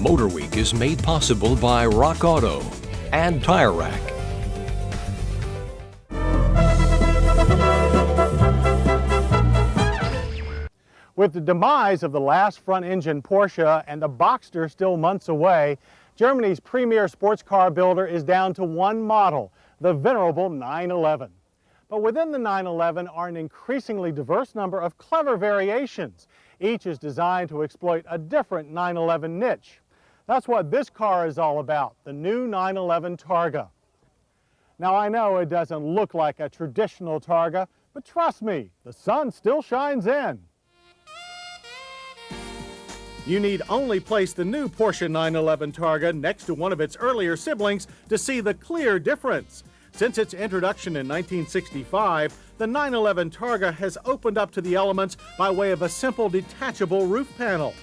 MotorWeek is made possible by Rock Auto and Tire Rack. With the demise of the last front-engine Porsche and the Boxster still months away, Germany's premier sports car builder is down to one model, the venerable 911. But within the 911 are an increasingly diverse number of clever variations. Each is designed to exploit a different 911 niche. That's what this car is all about, the new 911 Targa. Now I know it doesn't look like a traditional Targa, but trust me, the sun still shines in. You need only place the new Porsche 911 Targa next to one of its earlier siblings to see the clear difference. Since its introduction in 1965, the 911 Targa has opened up to the elements by way of a simple detachable roof panel.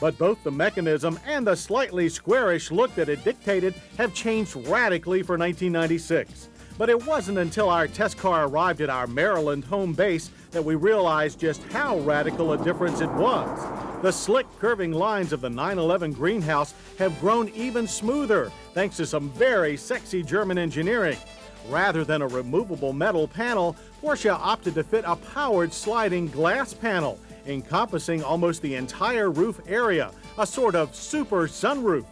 But both the mechanism and the slightly squarish look that it dictated have changed radically for 1996. But it wasn't until our test car arrived at our Maryland home base that we realized just how radical a difference it was. The slick curving lines of the 911 greenhouse have grown even smoother thanks to some very sexy German engineering. Rather than a removable metal panel, Porsche opted to fit a powered sliding glass panel, encompassing almost the entire roof area, a sort of super sunroof.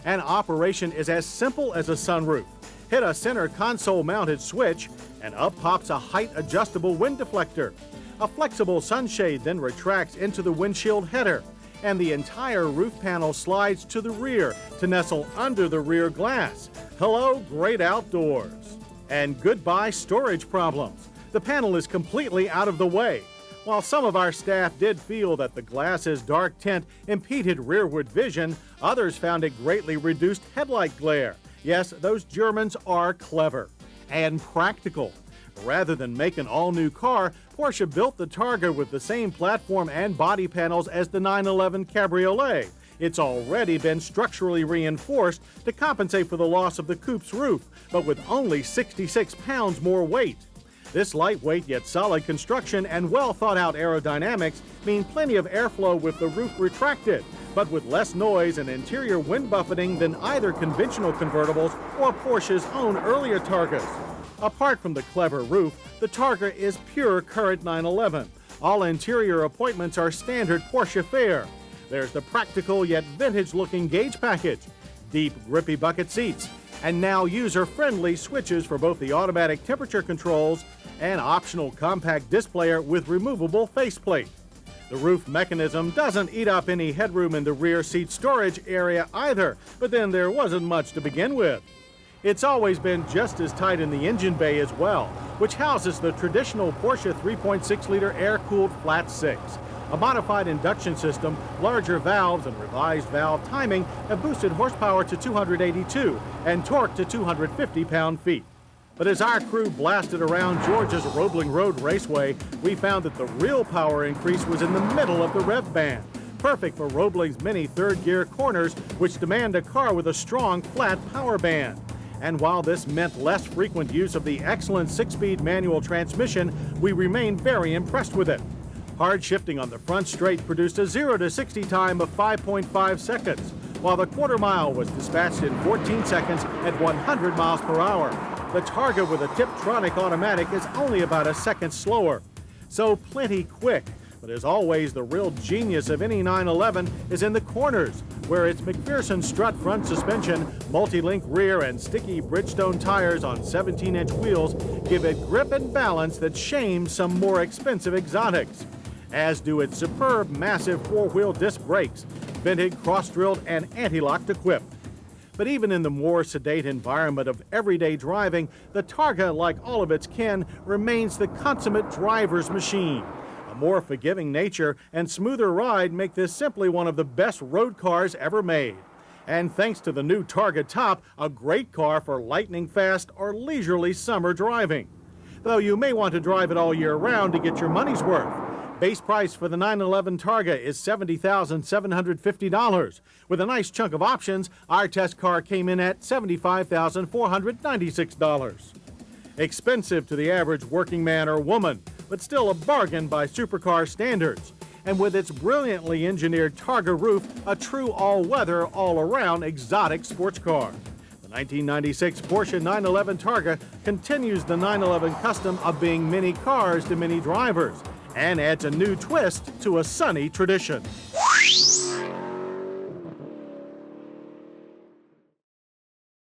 And operation is as simple as a sunroof. Hit a center console-mounted switch, and up pops a height-adjustable wind deflector. A flexible sunshade then retracts into the windshield header, and the entire roof panel slides to the rear to nestle under the rear glass. Hello, great outdoors. And goodbye storage problems. The panel is completely out of the way. While some of our staff did feel that the glass's dark tint impeded rearward vision, others found it greatly reduced headlight glare. Yes, those Germans are clever and practical. Rather than make an all-new car, Porsche built the Targa with the same platform and body panels as the 911 Cabriolet. It's already been structurally reinforced to compensate for the loss of the coupe's roof, but with only 66 pounds more weight. This lightweight yet solid construction and well-thought-out aerodynamics mean plenty of airflow with the roof retracted, but with less noise and interior wind buffeting than either conventional convertibles or Porsche's own earlier Targas. Apart from the clever roof, the Targa is pure current 911. All interior appointments are standard Porsche fare. There's the practical yet vintage-looking gauge package, deep grippy bucket seats, and now user-friendly switches for both the automatic temperature controls and optional compact displayer with removable faceplate. The roof mechanism doesn't eat up any headroom in the rear seat storage area either, but then there wasn't much to begin with. It's always been just as tight in the engine bay as well, which houses the traditional Porsche 3.6-liter air-cooled flat six. A modified induction system, larger valves, and revised valve timing have boosted horsepower to 282 and torque to 250 pound-feet. But as our crew blasted around Georgia's Roebling Road Raceway, we found that the real power increase was in the middle of the rev band, perfect for Roebling's many third-gear corners, which demand a car with a strong, flat power band. And while this meant less frequent use of the excellent 6-speed manual transmission, we remained very impressed with it. Hard shifting on the front straight produced a 0 to 60 time of 5.5 seconds, while the quarter mile was dispatched in 14 seconds at 100 miles per hour. The Targa with a Tiptronic automatic is only about a second slower. So plenty quick, but as always, the real genius of any 911 is in the corners, where its McPherson strut front suspension, multi-link rear, and sticky Bridgestone tires on 17-inch wheels give it grip and balance that shames some more expensive exotics. As do its superb, massive four-wheel disc brakes, vented, cross-drilled, and anti-locked equipped. But even in the more sedate environment of everyday driving, the Targa, like all of its kin, remains the consummate driver's machine. A more forgiving nature and smoother ride make this simply one of the best road cars ever made. And thanks to the new Targa Top, a great car for lightning-fast or leisurely summer driving. Though you may want to drive it all year round to get your money's worth. Base price for the 911 Targa is $70,750. With a nice chunk of options, our test car came in at $75,496. Expensive to the average working man or woman, but still a bargain by supercar standards. and with its brilliantly engineered Targa roof, a true all-weather, all-around exotic sports car. The 1996 Porsche 911 Targa continues the 911 custom of being many cars to many drivers and adds a new twist to a sunny tradition.